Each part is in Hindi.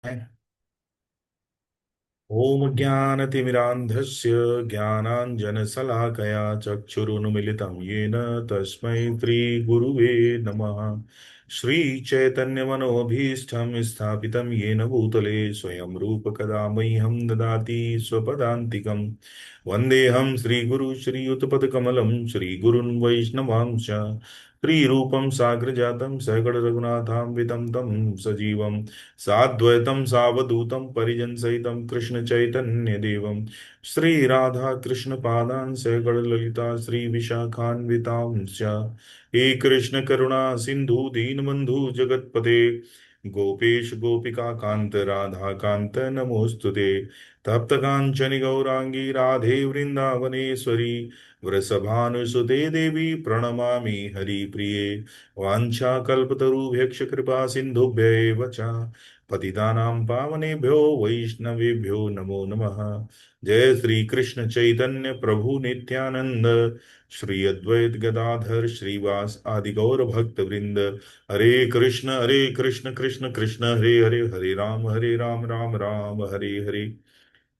ॐ ज्ञानतिमिरान्धस्य ज्ञानाञ्जनशलाकया चक्षुरुन्मिलितं येन तस्मै श्रीगुरुवे नमः। श्रीचैतन्यमनोभीष्टं स्थापितं येन भूतले स्वयं रूप कदा मह्यं ददाति स्वपदान्तिकं। वन्देऽहं श्रीगुरु श्रीयुतपदकमलं श्रीगुरुन् वैष्णवांश्च श्रीरूपं साग्रजातं सगणरघुनाथान्वितं तं सजीवम् साद्वैतं सावधूतं परिजनसहितं कृष्ण चैतन्य देवं श्री राधा कृष्ण पादान् सगणललिता श्री विशाखान्वितांश्च। हे कृष्ण करुणा सिंधु दीनबंधु जगतपते गोपेश गोपिका कांत राधा कांत नमोस्तुते। तप्त कांचन गौरांगी राधे वृंदावनेश्वरी वृषभानुसुते देवी प्रणमामि हरिप्रिये। वाञ्छाकल्पतरुभ्यश्च कृपा सिन्धुभ्य एव च पतितानां पावनेभ्यो वैष्णवेभ्यो नमो नमः। जय श्री कृष्ण चैतन्य प्रभु नित्यानंद श्री अद्वैत गदाधर श्रीवास आदि गौर भक्त वृंद। हरे कृष्ण कृष्ण कृष्ण हरे हरे, हरे राम राम राम हरे हरे।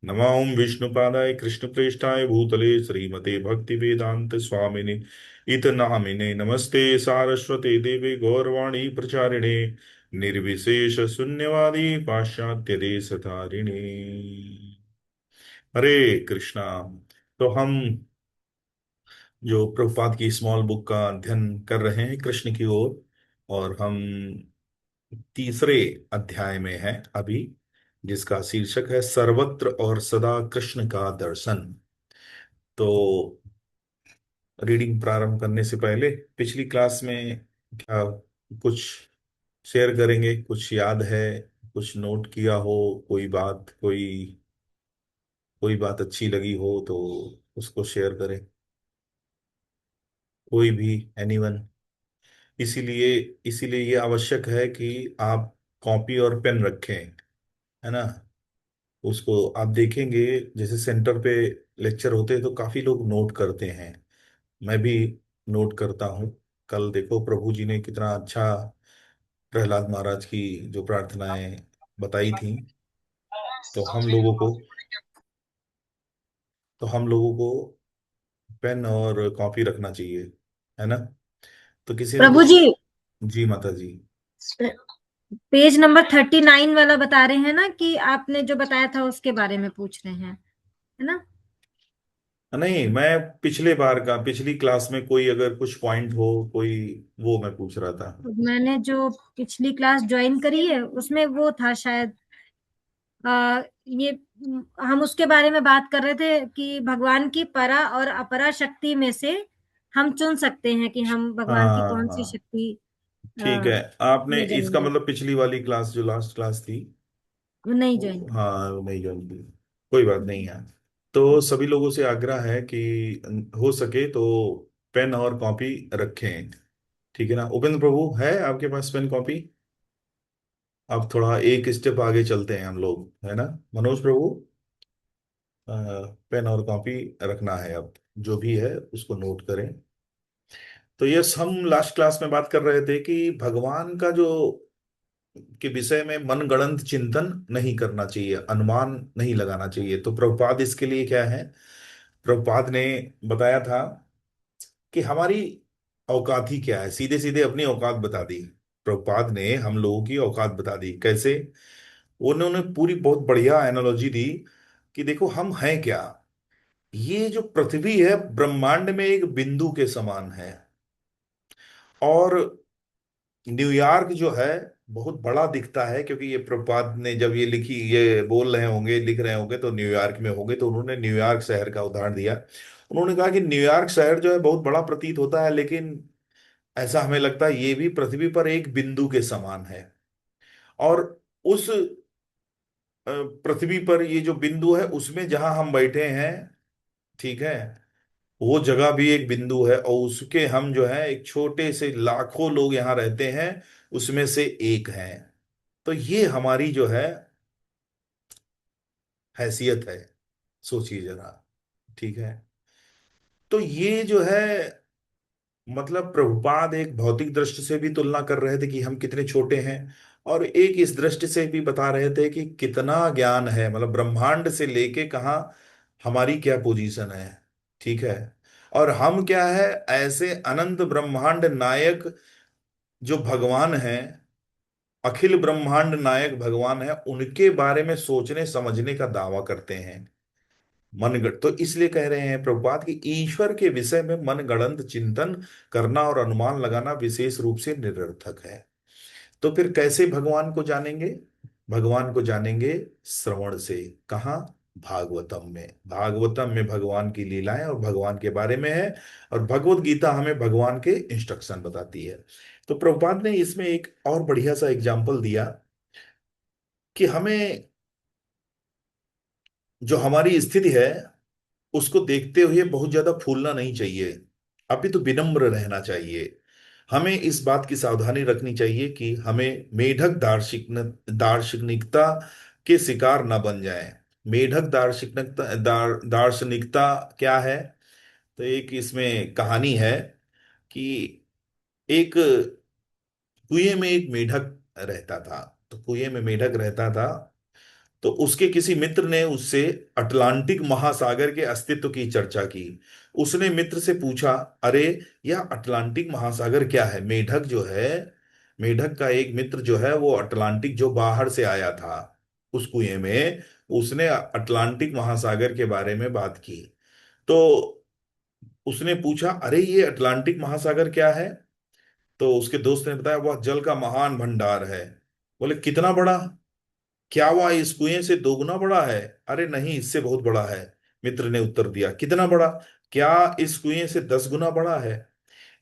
नमः ओं विष्णुपादाय कृष्णप्रेष्ठाय भूतले श्रीमते भक्ति वेदांत स्वामिने इत नामिने नमस्ते सारस्वते देवे गौरवाणी प्रचारिणे निर्विशेष शून्यवादी पाश्चात्य देश तारिणे। हरे कृष्णा। तो हम जो प्रभुपाद की स्मॉल बुक का अध्ययन कर रहे हैं कृष्ण की ओर, और हम तीसरे अध्याय में हैं अभी, जिसका शीर्षक है सर्वत्र और सदा कृष्ण का दर्शन। तो रीडिंग प्रारंभ करने से पहले पिछली क्लास में क्या कुछ शेयर करेंगे? कुछ याद है? कुछ नोट किया हो? कोई बात, कोई बात अच्छी लगी हो तो उसको शेयर करें, कोई भी, एनीवन। इसीलिए इसीलिए ये आवश्यक है कि आप कॉपी और पेन रखें, है ना। उसको आप देखेंगे, जैसे सेंटर पे लेक्चर होते हैं तो काफी लोग नोट करते हैं। मैं भी नोट करता हूँ। कल देखो प्रभु जी ने कितना अच्छा प्रहलाद महाराज की जो प्रार्थनाएं बताई थी। तो हम लोगों को तो हम लोगों को पेन और कॉपी रखना चाहिए, है ना। तो किसी ने प्रभु कुछ। जी, जी माता जी। पेज नंबर 39 वाला बता रहे हैं ना कि आपने जो बताया था उसके बारे में पूछ रहे हैं, है ना? नहीं, मैं पिछले बार का, पिछली क्लास में कोई अगर कुछ पॉइंट हो कोई, वो मैं पूछ रहा था। तो मैंने जो पिछली क्लास ज्वाइन करी है उसमें वो था शायद। ये हम उसके बारे में बात कर रहे थे कि भगवान की परा और अपरा शक्ति में से हम चुन सकते हैं कि हम भगवान की हाँ कौन सी हाँ, शक्ति ठीक है। आपने में इसका जाएंगे। मतलब पिछली वाली क्लास, जो लास्ट क्लास थी, वो नहीं ज्वाइन वो हाँ वो नहीं ज्वाइन की। कोई बात नहीं है। तो सभी लोगों से आग्रह है कि हो सके तो पेन और कॉपी रखें, ठीक है ना। उपेंद्र प्रभु, है आपके पास पेन कॉपी? अब थोड़ा एक स्टेप आगे चलते हैं हम लोग, है ना। मनोज प्रभु, अ, पेन और कॉपी रखना है। अब जो भी है उसको नोट करें। तो यस, हम लास्ट क्लास में बात कर रहे थे कि भगवान का जो के विषय में मनगढ़ंत चिंतन नहीं करना चाहिए, अनुमान नहीं लगाना चाहिए। तो प्रभुपाद इसके लिए क्या है, प्रभुपाद ने बताया था कि हमारी औकात ही क्या है। सीधे सीधे अपनी औकात बता दी। प्रभुपाद ने हम लोगों की औकात बता दी। कैसे? उन्होंने पूरी बहुत बढ़िया एनालॉजी दी कि देखो हम हैं क्या। ये जो पृथ्वी है ब्रह्मांड में एक बिंदु के समान है, और न्यूयॉर्क जो है बहुत बड़ा दिखता है, क्योंकि ये प्रभुपाद ने जब ये लिखी, ये बोल रहे होंगे, लिख रहे होंगे तो न्यूयॉर्क में होंगे, तो उन्होंने न्यूयॉर्क शहर का उदाहरण दिया। उन्होंने कहा कि न्यूयॉर्क शहर जो है बहुत बड़ा प्रतीत होता है, लेकिन ऐसा हमें लगता है ये भी पृथ्वी पर एक बिंदु के समान है। और उस पृथ्वी पर ये जो बिंदु है उसमें जहां हम बैठे हैं, ठीक है, वो जगह भी एक बिंदु है, और उसके हम जो है एक छोटे से, लाखों लोग यहाँ रहते हैं, उसमें से एक हैं। तो ये हमारी जो है हैसियत है, सोचिए जरा, ठीक है। तो ये जो है, मतलब प्रभुपाद एक भौतिक दृष्टि से भी तुलना कर रहे थे कि हम कितने छोटे हैं, और एक इस दृष्टि से भी बता रहे थे कि कितना ज्ञान है, मतलब ब्रह्मांड से लेके कहाँ हमारी क्या पोजीशन है। ठीक है। और हम क्या है, ऐसे अनंत ब्रह्मांड नायक जो भगवान हैं, अखिल ब्रह्मांड नायक भगवान है, उनके बारे में सोचने समझने का दावा करते हैं। मनगढ़ तो इसलिए कह रहे हैं प्रभुपाद कि ईश्वर के विषय में मनगढ़ंत चिंतन करना और अनुमान लगाना विशेष रूप से निरर्थक है। तो फिर कैसे भगवान को जानेंगे? भगवान को जानेंगे श्रवण से। कहाँ? भागवतम में। भागवतम में भगवान की लीलाएं और भगवान के बारे में है। और भगवत गीता हमें भगवान के इंस्ट्रक्शन बताती है। तो प्रभुपाद ने इसमें एक और बढ़िया सा एग्जाम्पल दिया कि हमें जो हमारी स्थिति है उसको देखते हुए बहुत ज्यादा फूलना नहीं चाहिए, अभी तो विनम्र रहना चाहिए। हमें इस बात की सावधानी रखनी चाहिए कि हमें मेढक दार्शनिकता के शिकार न बन जाए। मेढक दार्शनिकता क्या है? तो एक इसमें कहानी है कि एक कुएं में एक मेढक रहता था। तो कुएं में मेढक रहता था, तो उसके किसी मित्र ने उससे अटलांटिक महासागर के अस्तित्व की चर्चा की। उसने मित्र से पूछा, अरे यह अटलांटिक महासागर क्या है? मेढक जो है, मेढक का एक मित्र जो है वो अटलांटिक जो बाहर से आया था उस कुएं में, उसने अटलांटिक महासागर के बारे में बात की। तो उसने पूछा, अरे ये अटलांटिक महासागर क्या है? तो उसके दोस्त ने बताया, वह जल का महान भंडार है। बोले कितना बड़ा? क्या वह इस कुएं से दोगुना बड़ा है? अरे नहीं, इससे बहुत बड़ा है। मित्र ने उत्तर दिया। कितना बड़ा? क्या इस कुएं से 10 गुना बड़ा है?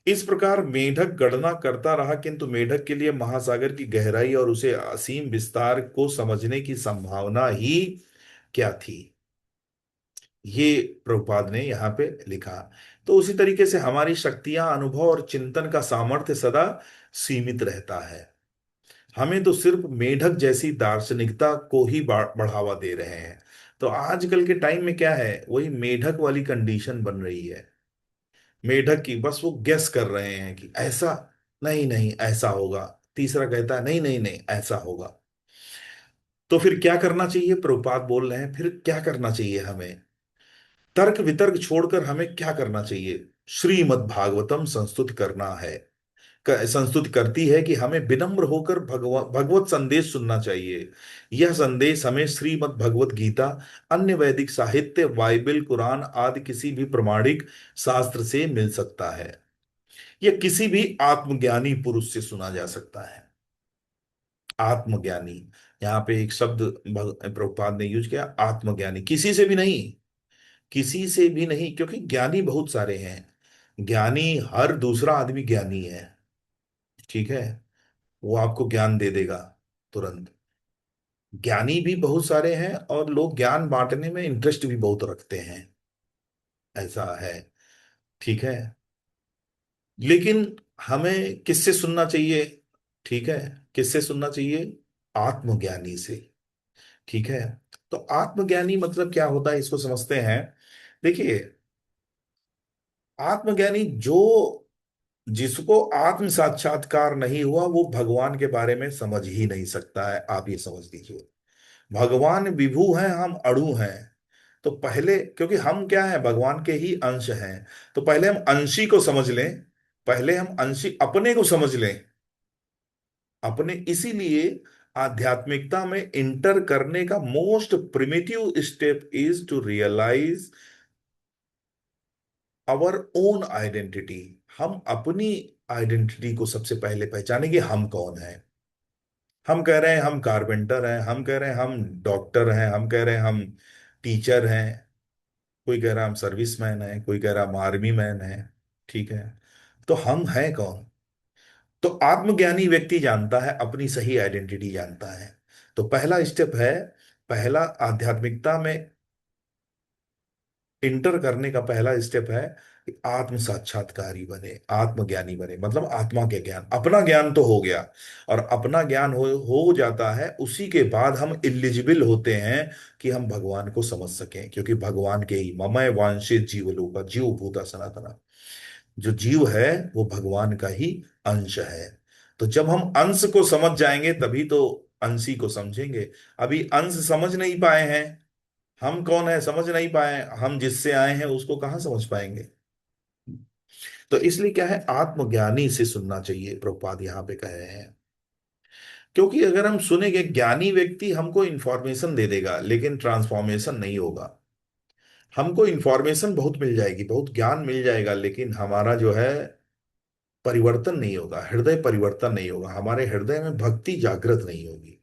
इस प्रकार मेढक गणना करता रहा, किंतु मेढक के लिए महासागर की गहराई और उसे असीम विस्तार को समझने की संभावना ही क्या थी? ये प्रभुपाद ने यहाँ पे लिखा। तो उसी तरीके से हमारी शक्तियां, अनुभव और चिंतन का सामर्थ्य सदा सीमित रहता है। हमें तो सिर्फ मेढक जैसी दार्शनिकता को ही बढ़ावा दे रहे हैं। तो आजकल के टाइम में क्या है, वही मेढक वाली कंडीशन बन रही है। मेढक की बस वो गेस कर रहे हैं कि ऐसा, नहीं नहीं ऐसा होगा। तीसरा कहता है नहीं नहीं नहीं ऐसा होगा। तो फिर क्या करना चाहिए? प्रभुपाद बोल रहे हैं फिर क्या करना चाहिए हमें। तर्क वितर्क छोड़कर हमें क्या करना चाहिए? श्रीमद् भागवतम संस्तुत करना है। संस्तुत करती है कि हमें विनम्र होकर भगवत संदेश सुनना चाहिए। यह संदेश हमें श्रीमद् भगवत गीता, अन्य वैदिक साहित्य, बाइबल, कुरान आदि किसी भी प्रमाणिक शास्त्र से मिल सकता है, या किसी भी आत्मज्ञानी पुरुष से सुना जा सकता है। आत्मज्ञानी, यहाँ पे एक शब्द प्रभुपाद ने यूज किया, आत्मज्ञानी। किसी से भी नहीं, किसी से भी नहीं, क्योंकि ज्ञानी बहुत सारे हैं। ज्ञानी, हर दूसरा आदमी ज्ञानी है। ठीक है। वो आपको ज्ञान दे देगा तुरंत। ज्ञानी भी बहुत सारे हैं और लोग ज्ञान बांटने में इंटरेस्ट भी बहुत रखते हैं, ऐसा है। ठीक है। लेकिन हमें किससे सुनना चाहिए? ठीक है, किससे सुनना चाहिए? आत्मज्ञानी से। ठीक है। तो आत्मज्ञानी मतलब क्या होता है, इसको समझते हैं। देखिए, आत्मज्ञानी जो, जिसको आत्म साक्षात्कार नहीं हुआ, वो भगवान के बारे में समझ ही नहीं सकता है। आप ये समझ लीजिए, भगवान विभू हैं, हम अणु हैं। तो पहले, क्योंकि हम क्या है, भगवान के ही अंश हैं, तो पहले हम अंशी को समझ लें। पहले हम अंशी अपने को समझ लें, अपने। इसीलिए आध्यात्मिकता में इंटर करने का most primitive step is to realize our own identity. हम अपनी आइडेंटिटी को सबसे पहले पहचानेंगे, हम कौन है। हम कह रहे हैं हम कारपेंटर हैं, हम कह रहे हैं हम डॉक्टर हैं, हम कह रहे हैं हम टीचर हैं, कोई कह रहा है हम सर्विसमैन है, कोई कह रहा है हम आर्मी मैन है। ठीक है। तो हम हैं कौन? तो आत्मज्ञानी व्यक्ति जानता है, अपनी सही आइडेंटिटी जानता है। तो पहला स्टेप है, पहला आध्यात्मिकता में इंटर करने का पहला स्टेप है कि आत्म साक्षात्कारी बने, आत्मज्ञानी बने। मतलब आत्मा के ज्ञान, अपना ज्ञान तो हो गया। और अपना ज्ञान हो जाता है, उसी के बाद हम इलिजिबल होते हैं कि हम भगवान को समझ सकें। क्योंकि भगवान के ही ममय वांछित जीवलोका जीव भूता सनातना, जो जीव है वो भगवान का ही अंश है। तो जब हम अंश को समझ जाएंगे तभी तो अंशी को समझेंगे। अभी अंश समझ नहीं पाए हैं, हम कौन है समझ नहीं पाए, हम जिससे आए हैं उसको कहाँ समझ पाएंगे। तो इसलिए क्या है, आत्मज्ञानी से सुनना चाहिए, प्रभुपाद यहाँ पे कह रहे हैं। क्योंकि अगर हम सुनेंगे, ज्ञानी व्यक्ति हमको इंफॉर्मेशन दे देगा लेकिन ट्रांसफॉर्मेशन नहीं होगा। हमको इंफॉर्मेशन बहुत मिल जाएगी, बहुत ज्ञान मिल जाएगा, लेकिन हमारा जो है परिवर्तन नहीं होगा, हृदय परिवर्तन नहीं होगा, हमारे हृदय में भक्ति जागृत नहीं होगी।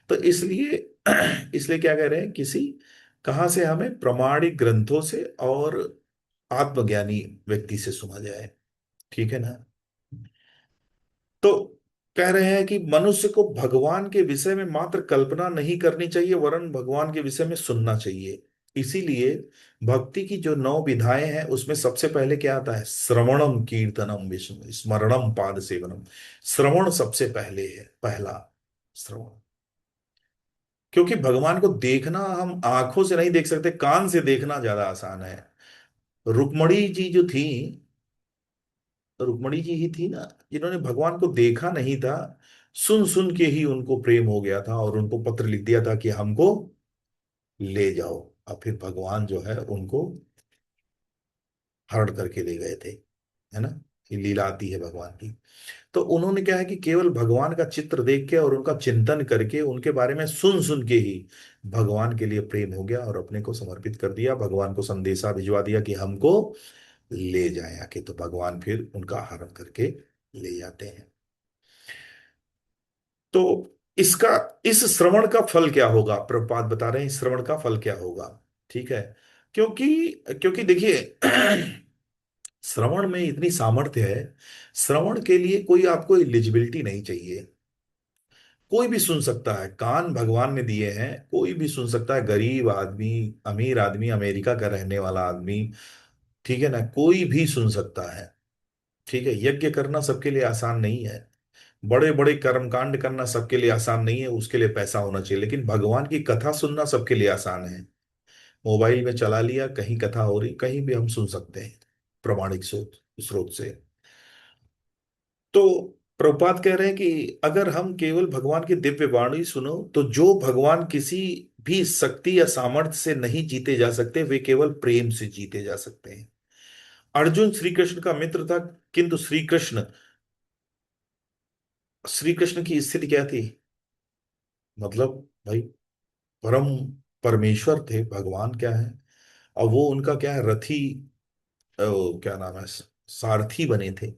तो इसलिए इसलिए क्या कह रहे हैं, किसी कहाँ से हमें प्रमाणिक ग्रंथों से और आत्मज्ञानी व्यक्ति से सुना जाए, ठीक है ना। तो कह रहे हैं कि मनुष्य को भगवान के विषय में मात्र कल्पना नहीं करनी चाहिए, वरन भगवान के विषय में सुनना चाहिए। इसीलिए भक्ति की जो 9 विधाएं हैं उसमें सबसे पहले क्या आता है, श्रवणम कीर्तनम विष्णु स्मरणम पाद सेवनम। श्रवण सबसे पहले है, पहला श्रवण। क्योंकि भगवान को देखना हम आंखों से नहीं देख सकते, कान से देखना ज्यादा आसान है। रुक्मणी जी जो थी, रुक्मणी जी ही थी ना जिन्होंने भगवान को देखा नहीं था, सुन सुन के ही उनको प्रेम हो गया था और उनको पत्र लिख दिया था कि हमको ले जाओ। और फिर भगवान जो है उनको हरण करके ले गए थे, है ना। ये लीला आती है भगवान की। तो उन्होंने क्या है कि केवल भगवान का चित्र देख के और उनका चिंतन करके, उनके बारे में सुन सुन के ही भगवान के लिए प्रेम हो गया और अपने को समर्पित कर दिया, भगवान को संदेशा भिजवा दिया कि हमको ले जाए आके। तो भगवान फिर उनका हरण करके ले जाते हैं। तो इसका, इस श्रवण का फल क्या होगा, प्रभुपाद बता रहे हैं इस श्रवण का फल क्या होगा। ठीक है। क्योंकि क्योंकि देखिए श्रवण में इतनी सामर्थ्य है, श्रवण के लिए कोई आपको एलिजिबिलिटी नहीं चाहिए। कोई भी सुन सकता है, कान भगवान ने दिए हैं, कोई भी सुन सकता है, गरीब आदमी, अमीर आदमी, अमेरिका का रहने वाला आदमी, ठीक है ना, कोई भी सुन सकता है। ठीक है। यज्ञ करना सबके लिए आसान नहीं है, बड़े बड़े कर्मकांड करना सबके लिए आसान नहीं है, उसके लिए पैसा होना चाहिए। लेकिन भगवान की कथा सुनना सबके लिए आसान है। मोबाइल में चला लिया, कहीं कथा हो रही, कहीं भी हम सुन सकते हैं प्रमाणिक स्रोत स्रोत से। तो प्रभुपाद कह रहे हैं कि अगर हम केवल भगवान की दिव्य वाणी सुनो, तो जो भगवान किसी भी शक्ति या सामर्थ्य से नहीं जीते जा सकते, वे केवल प्रेम से जीते जा सकते हैं। अर्जुन श्री कृष्ण का मित्र था, किंतु श्री कृष्ण की स्थिति क्या थी, मतलब भाई परम परमेश्वर थे, भगवान क्या है, और वो उनका क्या है, रथी, क्या नाम है, सारथी बने थे।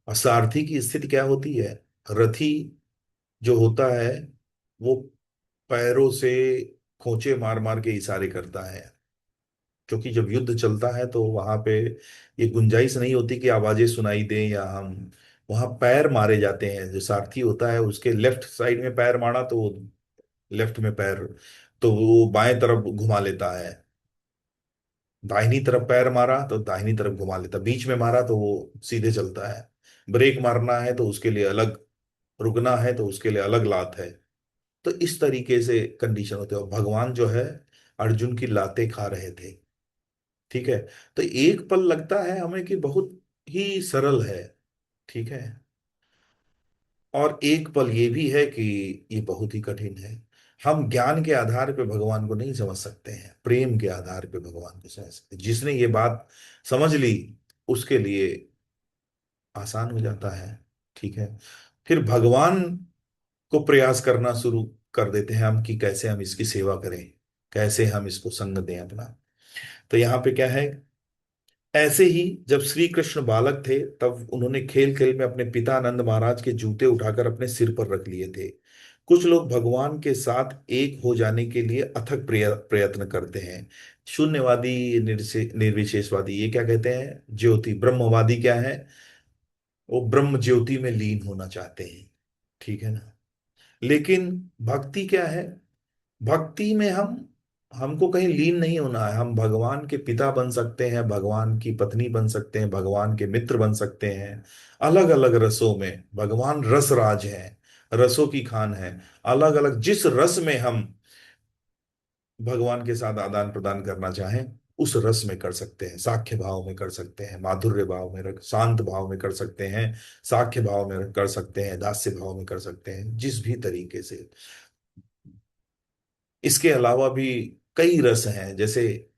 और सारथी की स्थिति क्या होती है, रथी जो होता है वो पैरों से खोचे मार मार के इशारे करता है। क्योंकि जब युद्ध चलता है तो वहां पे ये गुंजाइश नहीं होती कि आवाजें सुनाई दें या हम, वहां पैर मारे जाते हैं। जो सारथी होता है उसके लेफ्ट साइड में पैर मारा तो वो लेफ्ट में पैर, तो वो बाएं तरफ घुमा लेता है, दाहिनी तरफ पैर मारा तो दाहिनी तरफ घुमा लेता, बीच में मारा तो वो सीधे चलता है। ब्रेक मारना है तो उसके लिए अलग, रुकना है तो उसके लिए अलग लात है। तो इस तरीके से कंडीशन होते हैं, और भगवान जो है अर्जुन की लातें खा रहे थे। ठीक है। तो एक पल लगता है हमें कि बहुत ही सरल है, ठीक है, और एक पल ये भी है कि ये बहुत ही कठिन है। हम ज्ञान के आधार पे भगवान को नहीं समझ सकते हैं, प्रेम के आधार पे भगवान को समझ सकते हैं। जिसने ये बात समझ ली उसके लिए आसान हो जाता है। ठीक है। फिर भगवान को प्रयास करना शुरू कर देते हैं हम कि कैसे हम इसकी सेवा करें, कैसे हम इसको संग दें अपना। तो यहाँ पे क्या है, ऐसे ही जब श्री कृष्ण बालक थे तब उन्होंने खेल खेल में अपने पिता नंद महाराज के जूते उठाकर अपने सिर पर रख लिए थे। कुछ लोग भगवान के साथ एक हो जाने के लिए अथक प्रयत्न करते हैं। शून्यवादी, निर्विशेषवादी, ये क्या कहते हैं, ज्योति ब्रह्मवादी क्या है, वो ब्रह्म ज्योति में लीन होना चाहते हैं। ठीक है ना। लेकिन भक्ति क्या है, भक्ति में हमको कहीं लीन नहीं होना है। हम भगवान के पिता बन सकते हैं, भगवान की पत्नी बन सकते हैं, भगवान के मित्र बन सकते हैं। अलग अलग रसों में भगवान रस राज है, रसों की खान है। अलग अलग जिस रस में हम भगवान के साथ आदान प्रदान करना चाहें उस रस में कर सकते हैं, साख्य भाव में कर सकते हैं, माधुर्य भाव में शांत भाव में कर सकते हैं, साख्य भाव में कर सकते हैं, दास्य भाव में कर सकते हैं, जिस भी तरीके से। इसके अलावा भी कई रस हैं, जैसे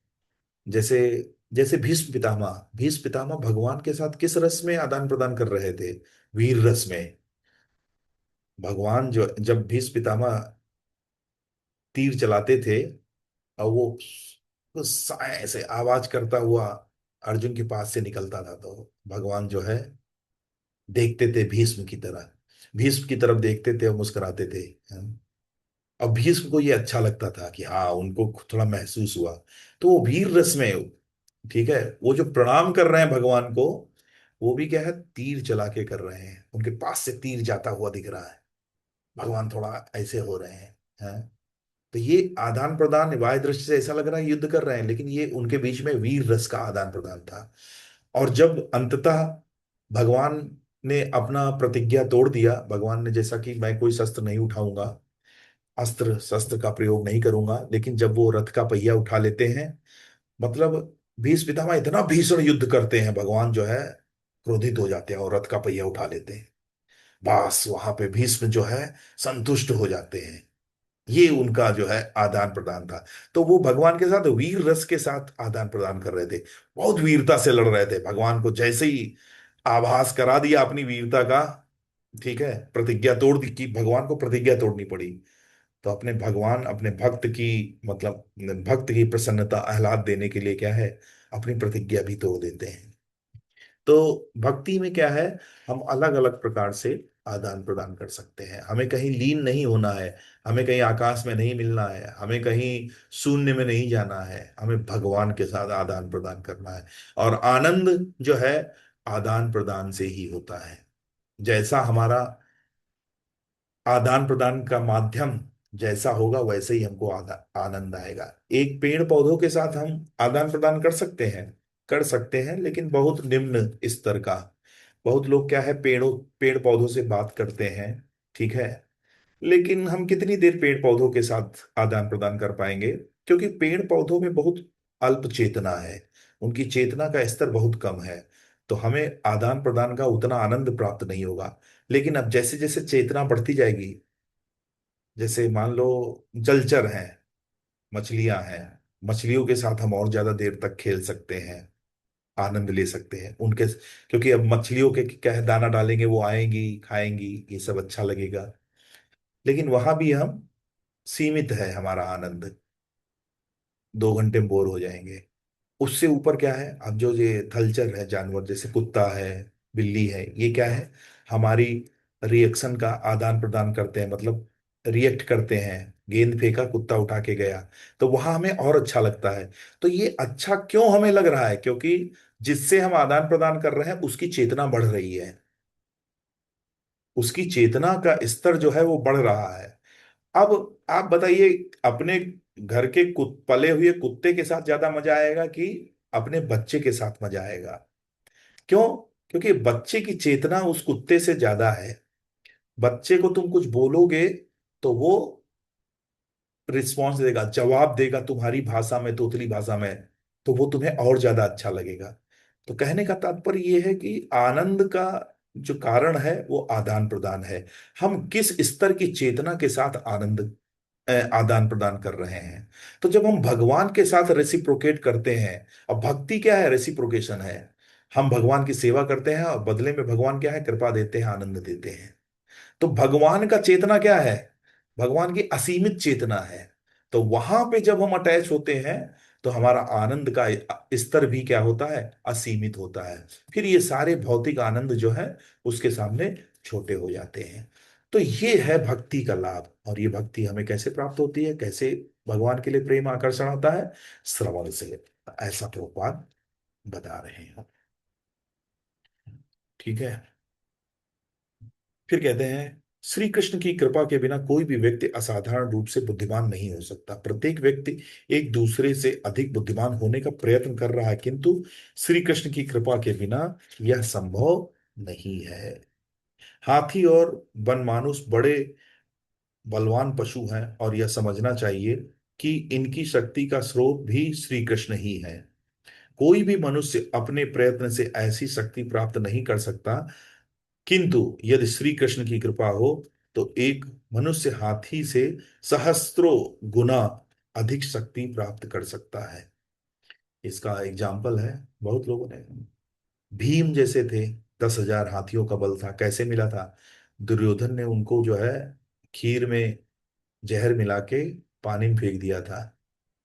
जैसे जैसे भीष्म पितामह भगवान के साथ किस रस में आदान प्रदान कर रहे थे? वीर रस में। भगवान जो जब भीष्म पितामह तीर चलाते थे, और वो साय से आवाज करता हुआ अर्जुन के पास से निकलता था, तो भगवान जो है देखते थे भीष्म की तरह, भीष्म की तरफ देखते थे और मुस्कुराते थे। अब भीष्म को ये अच्छा लगता था कि हाँ, उनको थोड़ा महसूस हुआ। तो वो वीर रस में, ठीक है, वो जो प्रणाम कर रहे हैं भगवान को, वो भी क्या है, तीर चला के कर रहे हैं, उनके पास से तीर जाता हुआ दिख रहा है, भगवान थोड़ा ऐसे हो रहे हैं। तो ये आदान प्रदान बाह्य दृष्टि से ऐसा लग रहा है युद्ध कर रहे हैं, लेकिन ये उनके बीच में वीर रस का आदान प्रदान था। और जब अंततः भगवान ने अपना प्रतिज्ञा तोड़ दिया, भगवान ने जैसा कि मैं कोई शस्त्र नहीं उठाऊंगा, अस्त्र शस्त्र का प्रयोग नहीं करूंगा, लेकिन जब वो रथ का पहिया उठा लेते हैं, मतलब भीष्म पितामह इतना भीषण युद्ध करते हैं, भगवान जो है क्रोधित हो जाते हैं और रथ का पहिया उठा लेते हैं। बस वहां पे भीष्म जो है संतुष्ट हो जाते हैं। ये उनका जो है आदान प्रदान था। तो वो भगवान के साथ वीर रस के साथ आदान प्रदान कर रहे थे, बहुत वीरता से लड़ रहे थे। भगवान को जैसे ही आभास करा दिया अपनी वीरता का, ठीक है, प्रतिज्ञा तोड़ दी, कि भगवान को प्रतिज्ञा तोड़नी पड़ी, तो अपने भगवान अपने भक्त की, मतलब भक्त की प्रसन्नता आह्लाद देने के लिए क्या है, अपनी प्रतिज्ञा भी तोड़ देते हैं। तो भक्ति में क्या है, हम अलग अलग प्रकार से आदान प्रदान कर सकते हैं। हमें कहीं लीन नहीं होना है, हमें कहीं आकाश में नहीं मिलना है, हमें कहीं शून्य में नहीं जाना है, हमें भगवान के साथ आदान प्रदान करना है। और आनंद जो है आदान प्रदान से ही होता है। जैसा हमारा आदान प्रदान का माध्यम जैसा होगा, वैसे ही हमको आनंद आएगा। एक पेड़ पौधों के साथ हम आदान प्रदान कर सकते हैं, लेकिन बहुत निम्न स्तर का। बहुत लोग क्या है, पेड़ पौधों से बात करते हैं, ठीक है, लेकिन हम कितनी देर पेड़ पौधों के साथ आदान प्रदान कर पाएंगे? क्योंकि पेड़ पौधों में बहुत अल्प चेतना है, उनकी चेतना का स्तर बहुत कम है, तो हमें आदान प्रदान का उतना आनंद प्राप्त नहीं होगा। लेकिन अब जैसे जैसे चेतना बढ़ती जाएगी, जैसे मान लो जलचर हैं, मछलियां हैं, मछलियों के साथ हम और ज्यादा देर तक खेल सकते हैं, आनंद ले सकते हैं उनके, क्योंकि अब मछलियों के क्या है, दाना डालेंगे वो आएंगी खाएंगी, ये सब अच्छा लगेगा। लेकिन वहां भी हम सीमित है हमारा आनंद, 2 घंटे में बोर हो जाएंगे। उससे ऊपर क्या है, अब जो ये थलचर है, जानवर जैसे कुत्ता है, बिल्ली है, ये क्या है, हमारी रिएक्शन का आदान प्रदान करते हैं, मतलब रिएक्ट करते हैं। गेंद फेंका, कुत्ता उठा के गया, तो वहां हमें और अच्छा लगता है। तो ये अच्छा क्यों हमें लग रहा है? क्योंकि जिससे हम आदान प्रदान कर रहे हैं उसकी चेतना बढ़ रही है, उसकी चेतना का स्तर जो है वो बढ़ रहा है। अब आप बताइए, अपने घर के पले हुए कुत्ते के साथ ज्यादा मजा आएगा कि अपने बच्चे के साथ मजा आएगा? क्यों? क्योंकि बच्चे की चेतना उस कुत्ते से ज्यादा है। बच्चे को तुम कुछ बोलोगे तो वो रिस्पॉन्स देगा, जवाब देगा तुम्हारी भाषा में, तोतली भाषा में, तो वो तुम्हें और ज्यादा अच्छा लगेगा। तो कहने का तात्पर्य ये है कि आनंद का जो कारण है वो आदान प्रदान है। हम किस स्तर की चेतना के साथ आदान प्रदान कर रहे हैं। तो जब हम भगवान के साथ रेसिप्रोकेट करते हैं, अब भक्ति क्या है, रेसिप्रोकेशन है। हम भगवान की सेवा करते हैं और बदले में भगवान क्या है, कृपा देते हैं, आनंद देते हैं। तो भगवान का चेतना क्या है, भगवान की असीमित चेतना है। तो वहां पे जब हम अटैच होते हैं, तो हमारा आनंद का स्तर भी क्या होता है, असीमित होता है। फिर ये सारे भौतिक आनंद जो है उसके सामने छोटे हो जाते हैं। तो ये है भक्ति का लाभ। और ये भक्ति हमें कैसे प्राप्त होती है, कैसे भगवान के लिए प्रेम आकर्षण होता है? श्रवण से, ऐसा प्रभुपाद बता रहे हैं। ठीक है। फिर कहते हैं, श्री कृष्ण की कृपा के बिना कोई भी व्यक्ति असाधारण रूप से बुद्धिमान नहीं हो सकता। प्रत्येक व्यक्ति एक दूसरे से अधिक बुद्धिमान होने का प्रयत्न कर रहा है, किंतु श्री कृष्ण की कृपा के बिना यह संभव नहीं है। हाथी और बनमानुष बड़े बलवान पशु हैं, और यह समझना चाहिए कि इनकी शक्ति का स्रोत भी श्री कृष्ण ही है। कोई भी मनुष्य अपने प्रयत्न से ऐसी शक्ति प्राप्त नहीं कर सकता, किंतु यदि श्री कृष्ण की कृपा हो तो एक मनुष्य हाथी से सहस्त्रों गुना अधिक शक्ति प्राप्त कर सकता है। इसका एग्जाम्पल है, बहुत लोगों ने, भीम जैसे थे, 10,000 हाथियों का बल था, कैसे मिला था? दुर्योधन ने उनको जो है खीर में जहर मिला के पानी में फेंक दिया था।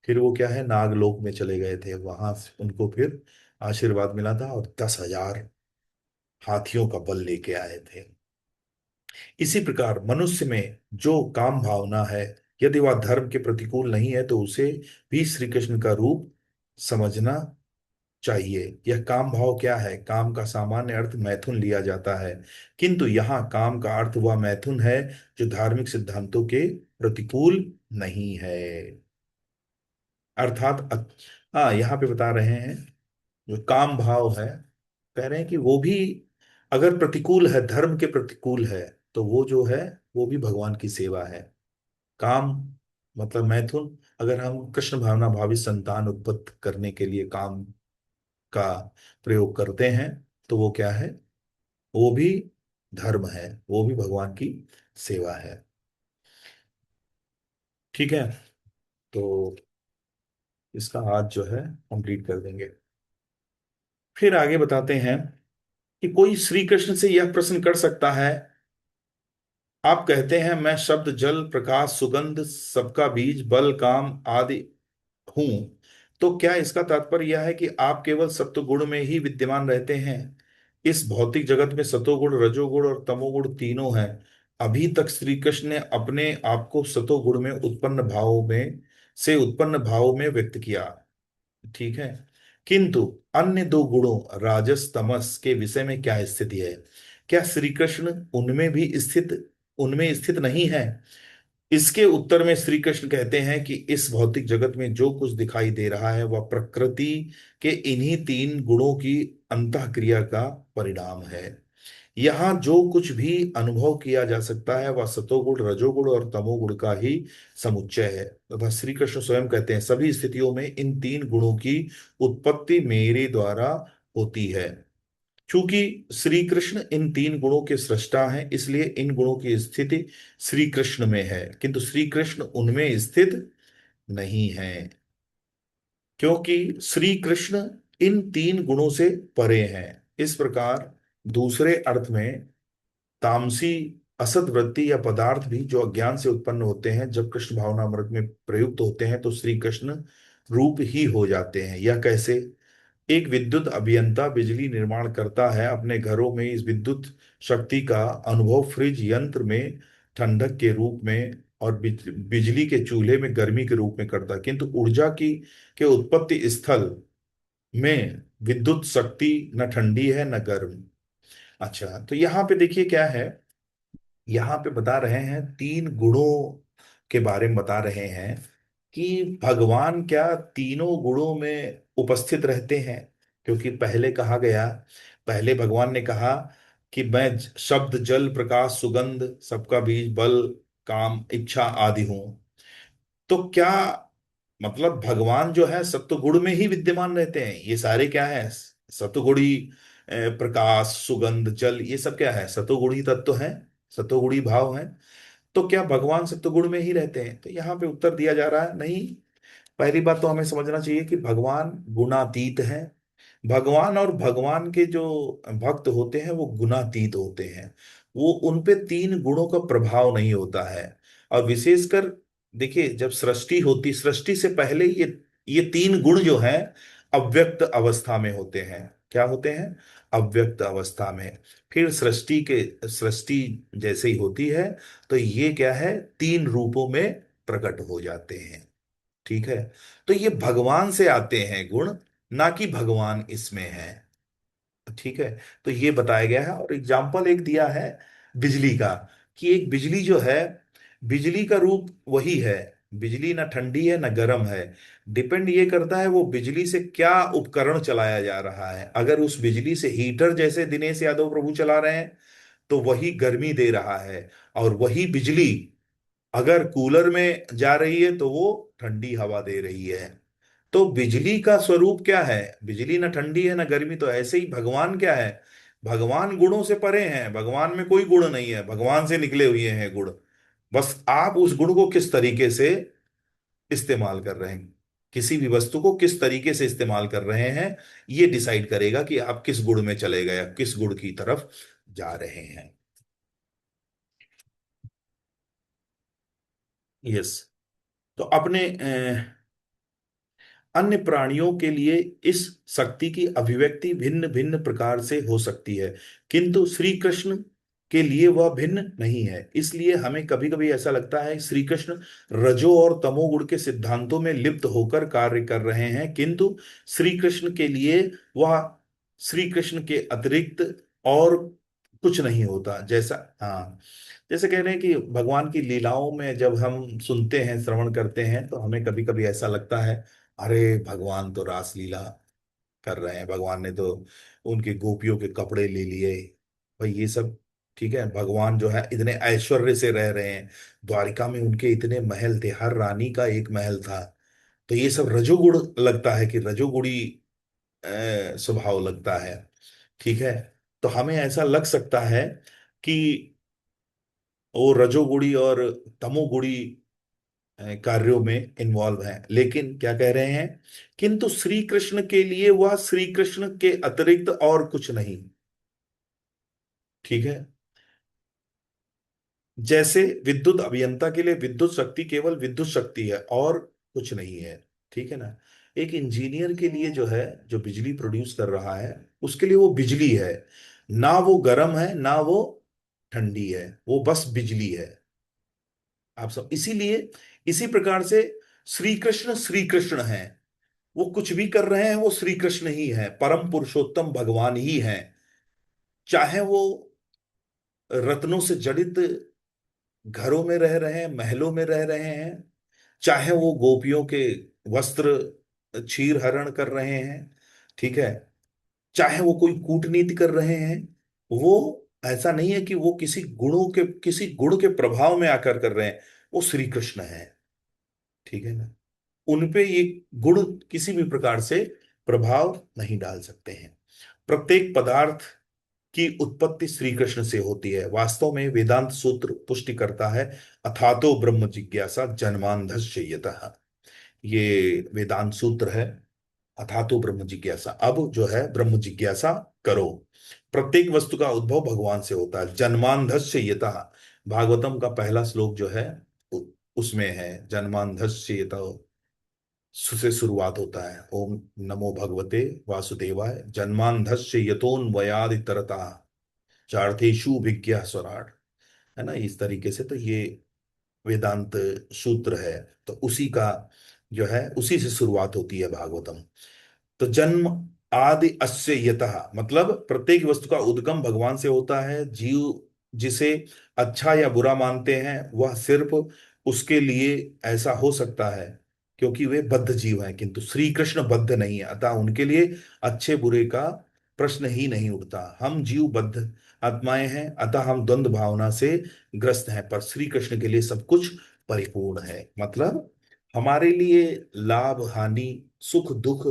फिर वो क्या है, नागलोक में चले गए थे, वहां से उनको फिर आशीर्वाद मिला था और 10,000 हाथियों का बल लेके आए थे। इसी प्रकार मनुष्य में जो काम भावना है, यदि वह धर्म के प्रतिकूल नहीं है तो उसे भी श्री कृष्ण का रूप समझना चाहिए। यह काम भाव क्या है? काम का सामान्य अर्थ मैथुन लिया जाता है, किंतु यहाँ काम का अर्थ वह मैथुन है जो धार्मिक सिद्धांतों के प्रतिकूल नहीं है। अर्थात हाँ, यहाँ पे बता रहे हैं जो काम भाव है, कह रहे हैं कि वो भी अगर प्रतिकूल है, धर्म के प्रतिकूल है, तो वो जो है वो भी भगवान की सेवा है। काम मतलब मैथुन, अगर हम कृष्ण भावना भावी संतान उत्पन्न करने के लिए काम का प्रयोग करते हैं तो वो क्या है? वो भी धर्म है, वो भी भगवान की सेवा है। ठीक है, तो इसका आज जो है कंप्लीट कर देंगे। फिर आगे बताते हैं कि कोई श्री कृष्ण से यह प्रश्न कर सकता है, आप कहते हैं मैं शब्द जल प्रकाश सुगंध सबका बीज बल काम आदि हूं, तो क्या इसका तात्पर्य यह है कि आप केवल सत्वगुण में ही विद्यमान रहते हैं? इस भौतिक जगत में सतोगुण रजोगुण और तमोगुण तीनों हैं। अभी तक श्री कृष्ण ने अपने आप को सतोगुण में उत्पन्न भावों में व्यक्त किया, ठीक है, किंतु अन्य दो गुणों राजस तमस के विषय में क्या स्थिति है? क्या श्री कृष्ण उनमें स्थित नहीं है? इसके उत्तर में श्री कृष्ण कहते हैं कि इस भौतिक जगत में जो कुछ दिखाई दे रहा है वह प्रकृति के इन्हीं तीन गुणों की अंतःक्रिया का परिणाम है। यहाँ जो कुछ भी अनुभव किया जा सकता है वह सतोगुण रजोगुण और तमोगुण का ही समुच्चय है, तथा श्री कृष्ण स्वयं कहते हैं सभी स्थितियों में इन तीन गुणों की उत्पत्ति मेरे द्वारा होती है। चूंकि श्री कृष्ण इन तीन गुणों के सृष्टा हैं, इसलिए इन गुणों की स्थिति श्री कृष्ण में है, किंतु श्री कृष्ण उनमें स्थित नहीं है, क्योंकि श्री कृष्ण इन तीन गुणों से परे हैं। इस प्रकार दूसरे अर्थ में तामसी असद वृत्ति या पदार्थ भी जो अज्ञान से उत्पन्न होते हैं, जब कृष्ण भावना अमृत में प्रयुक्त होते हैं तो श्री कृष्ण रूप ही हो जाते हैं। यह कैसे? एक विद्युत अभियंता बिजली निर्माण करता है, अपने घरों में इस विद्युत शक्ति का अनुभव फ्रिज यंत्र में ठंडक के रूप में और बिजली के चूल्हे में गर्मी के रूप में करता है, किंतु ऊर्जा की के उत्पत्ति स्थल में विद्युत शक्ति न ठंडी है न गर्म। अच्छा, तो यहाँ पे देखिए क्या है, यहाँ पे बता रहे हैं तीन गुणों के बारे में बता रहे हैं कि भगवान क्या तीनों गुणों में उपस्थित रहते हैं। क्योंकि पहले कहा गया, पहले भगवान ने कहा कि मैं शब्द जल प्रकाश सुगंध सबका बीज बल काम इच्छा आदि हूं। तो क्या मतलब भगवान जो है सत्वगुण में ही विद्यमान रहते हैं? ये सारे क्या है? सत्वगुणी प्रकाश सुगंध जल, ये सब क्या है? सत्वगुणी तत्व है, सत्वगुणी भाव है। तो क्या भगवान सत्वगुण में ही रहते हैं? तो यहाँ पे उत्तर दिया जा रहा है नहीं। पहली बात तो हमें समझना चाहिए कि भगवान गुणातीत है। भगवान और भगवान के जो भक्त होते हैं वो गुणातीत होते हैं, वो उन पे तीन गुणों का प्रभाव नहीं होता है। और विशेषकर देखिए, जब सृष्टि होती, सृष्टि से पहले ये तीन गुण जो हैं अव्यक्त अवस्था में होते हैं। क्या होते हैं? अव्यक्त अवस्था में। फिर सृष्टि जैसे ही होती है तो ये क्या है, तीन रूपों में प्रकट हो जाते हैं। ठीक है, तो ये भगवान से आते हैं गुण, ना कि भगवान इसमें है। ठीक है, तो ये बताया गया है। और एग्जाम्पल एक दिया है बिजली का, कि एक बिजली जो है, बिजली का रूप वही है, बिजली ना ठंडी है ना गर्म है। डिपेंड ये करता है वो बिजली से क्या उपकरण चलाया जा रहा है। अगर उस बिजली से हीटर जैसे दिनेश यादव प्रभु चला रहे हैं तो वही गर्मी दे रहा है, और वही बिजली अगर कूलर में जा रही है तो वो ठंडी हवा दे रही है। तो बिजली का स्वरूप क्या है? बिजली ना ठंडी है ना गर्मी, तो ऐसे ही भगवान क्या है? भगवान गुणों से परे हैं, भगवान में कोई गुण नहीं है, भगवान से निकले हुए हैं गुण। बस आप उस गुण को किस तरीके से इस्तेमाल कर रहे हैं, किसी भी वस्तु को किस तरीके से इस्तेमाल कर रहे हैं, ये डिसाइड करेगा कि आप किस गुण में चले गए, आप किस गुण की तरफ जा रहे हैं। यस। तो अपने अन्य प्राणियों के लिए इस शक्ति की अभिव्यक्ति भिन्न भिन्न प्रकार से हो सकती है, किंतु श्री कृष्ण के लिए वह भिन्न नहीं है। इसलिए हमें कभी कभी ऐसा लगता है श्री कृष्ण रजो और तमोगुण के सिद्धांतों में लिप्त होकर कार्य कर रहे हैं, किंतु श्री कृष्ण के लिए वह श्री कृष्ण के अतिरिक्त और कुछ नहीं होता। जैसा, हाँ, जैसे कह रहे हैं कि भगवान की लीलाओं में जब हम सुनते हैं, श्रवण करते हैं, तो हमें कभी कभी ऐसा लगता है, अरे भगवान तो रासलीला कर रहे हैं, भगवान ने तो उनके गोपियों के कपड़े ले लिए। भाई ये सब ठीक है, भगवान जो है इतने ऐश्वर्य से रह रहे हैं, द्वारिका में उनके इतने महल थे, हर रानी का एक महल था। तो ये सब रजोगुण लगता है कि रजोगुणी स्वभाव लगता है। ठीक है, तो हमें ऐसा लग सकता है कि वो रजोगुणी और तमोगुणी कार्यों में इन्वॉल्व है। लेकिन क्या कह रहे हैं, किंतु श्री कृष्ण के लिए वह श्री कृष्ण के अतिरिक्त और कुछ नहीं। ठीक है, जैसे विद्युत अभियंता के लिए विद्युत शक्ति केवल विद्युत शक्ति है और कुछ नहीं है। ठीक है ना। एक इंजीनियर के लिए जो है, जो बिजली प्रोड्यूस कर रहा है, उसके लिए वो बिजली है, ना वो गर्म है ना वो ठंडी है, वो बस बिजली है। आप सब इसीलिए, इसी प्रकार से श्री कृष्ण है, वो कुछ भी कर रहे हैं वो श्री कृष्ण ही है, परम पुरुषोत्तम भगवान ही है। चाहे वो रत्नों से जड़ित घरों में रह रहे हैं, महलों में रह रहे हैं, चाहे वो गोपियों के वस्त्र छीर हरण कर रहे हैं, ठीक है, चाहे वो कोई कूटनीति कर रहे हैं, वो ऐसा नहीं है कि वो किसी गुण के प्रभाव में आकर कर रहे हैं, वो श्री कृष्ण है। ठीक है ना। उनपे ये गुण किसी भी प्रकार से प्रभाव नहीं डाल सकते हैं। प्रत्येक पदार्थ की उत्पत्ति श्री कृष्ण से होती है, वास्तव में वेदांत सूत्र पुष्टि करता है। अथातो ब्रह्म जिज्ञासा जन्मांधस्य यतः, ये वेदांत सूत्र है। अथातो ब्रह्म जिज्ञासा, अब जो है ब्रह्म जिज्ञासा करो। प्रत्येक वस्तु का उद्भव भगवान से होता है, जन्मांधस्य यतः। भागवतम का पहला श्लोक जो है उ- उसमें है जन्मांधस्य यतः, से शुरुआत होता है, ओम नमो भगवते वासुदेवाय जन्मांधस्य यतोन्वयादि तरता चार्थेषु विज्ञा स्वराट। है ना, इस तरीके से तो ये वेदांत सूत्र है। तो उसी का जो है, उसी से शुरुआत होती है भागवतम। तो जन्म आदि अस्य यतः, मतलब प्रत्येक वस्तु का उद्गम भगवान से होता है। जीव जिसे अच्छा या बुरा मानते हैं वह सिर्फ उसके लिए ऐसा हो सकता है क्योंकि वे बद्ध जीव हैं, किंतु श्री कृष्ण बद्ध नहीं है, अतः उनके लिए अच्छे बुरे का प्रश्न ही नहीं उठता। हम जीव बद्ध आत्माएं हैं, अतः हम द्वंद्व भावना से ग्रस्त हैं, पर श्री कृष्ण के लिए सब कुछ परिपूर्ण है। मतलब हमारे लिए लाभ हानि, सुख दुख,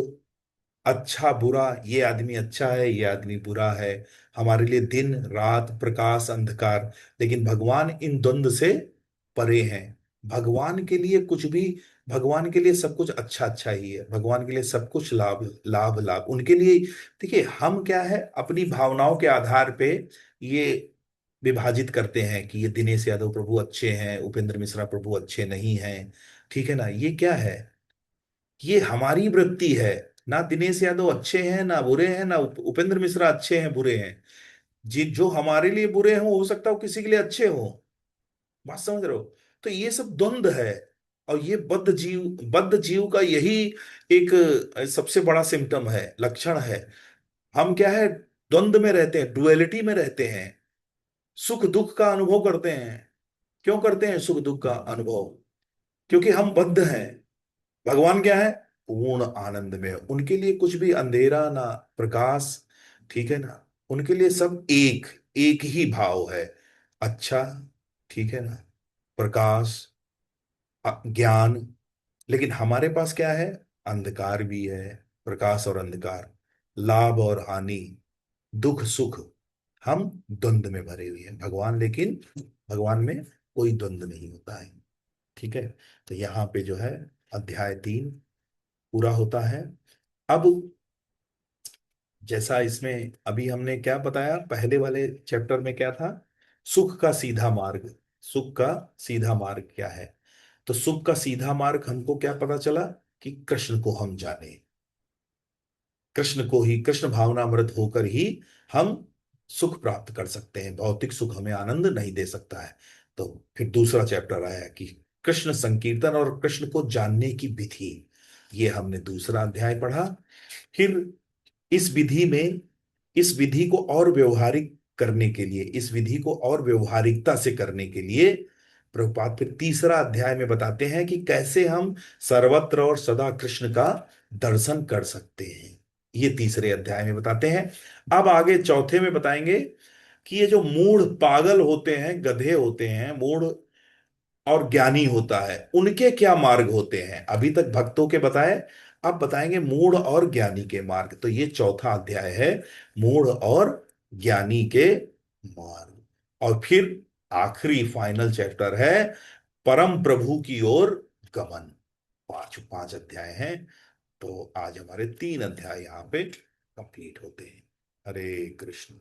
अच्छा बुरा, ये आदमी अच्छा है ये आदमी बुरा है, हमारे लिए दिन रात प्रकाश अंधकार, लेकिन भगवान इन द्वंद्व से परे हैं। भगवान के लिए कुछ भी, भगवान के लिए सब कुछ अच्छा अच्छा ही है, भगवान के लिए सब कुछ लाभ लाभ लाभ उनके लिए। देखिए हम क्या है, अपनी भावनाओं के आधार पे ये विभाजित करते हैं कि ये दिनेश यादव प्रभु अच्छे हैं, उपेंद्र मिश्रा प्रभु अच्छे नहीं हैं। ठीक है ना, ये क्या है, ये हमारी वृत्ति है। ना दिनेश यादव अच्छे हैं ना बुरे हैं, ना उपेंद्र मिश्रा अच्छे हैं बुरे हैं। जी, जो हमारे लिए बुरे हों हो सकता है वो किसी के लिए अच्छे हों। बात समझ रहे हो? तो ये सब द्वंद्व है, और ये बद्ध जीव का यही एक सबसे बड़ा सिम्टम है, लक्षण है। हम क्या है, द्वंद्व में रहते हैं, डुअलिटी में रहते हैं, सुख दुख का अनुभव करते हैं। क्यों करते हैं सुख दुख का अनुभव? क्योंकि हम बद्ध हैं। भगवान क्या है, पूर्ण आनंद में है। उनके लिए कुछ भी अंधेरा ना प्रकाश। ठीक है ना, उनके लिए सब एक एक ही भाव है, अच्छा, ठीक है ना, प्रकाश, ज्ञान। लेकिन हमारे पास क्या है, अंधकार भी है, प्रकाश और अंधकार, लाभ और हानि, दुख सुख, हम द्वंद में भरे हुए हैं भगवान, लेकिन भगवान में कोई द्वंद नहीं होता है। ठीक है। तो यहाँ पे जो है अध्याय 3 पूरा होता है। अब जैसा इसमें अभी हमने क्या बताया, पहले वाले चैप्टर में क्या था, सुख का सीधा मार्ग, सुख का सीधा मार्ग क्या है। तो सुख का सीधा मार्ग हमको क्या पता चला, कि कृष्ण को हम जाने, कृष्ण को ही, कृष्ण भावनामृत होकर ही हम सुख प्राप्त कर सकते हैं, भौतिक सुख हमें आनंद नहीं दे सकता है। तो फिर दूसरा चैप्टर आया कि कृष्ण संकीर्तन और कृष्ण को जानने की विधि, ये हमने दूसरा अध्याय पढ़ा। फिर इस विधि में, इस विधि को और व्यवहारिक करने के लिए, इस विधि को और व्यवहारिकता से करने के लिए प्रभुपाद फिर तीसरा अध्याय में बताते हैं कि कैसे हम सर्वत्र और सदा कृष्ण का दर्शन कर सकते हैं। ये तीसरे अध्याय में बताते हैं। अब आगे चौथे में बताएंगे कि ये जो मूढ़ पागल होते हैं, गधे होते हैं, मूढ़ और ज्ञानी होता है, उनके क्या मार्ग होते हैं। अभी तक भक्तों के बताए, अब बताएंगे मूढ़ और ज्ञानी के मार्ग। तो ये चौथा अध्याय है, मूढ़ और ज्ञानी के मार्ग। और फिर आखिरी फाइनल चैप्टर है परम प्रभु की ओर गमन। पांच पांच अध्याय हैं। तो आज हमारे 3 अध्याय यहाँ पे कंप्लीट होते हैं। हरे कृष्ण।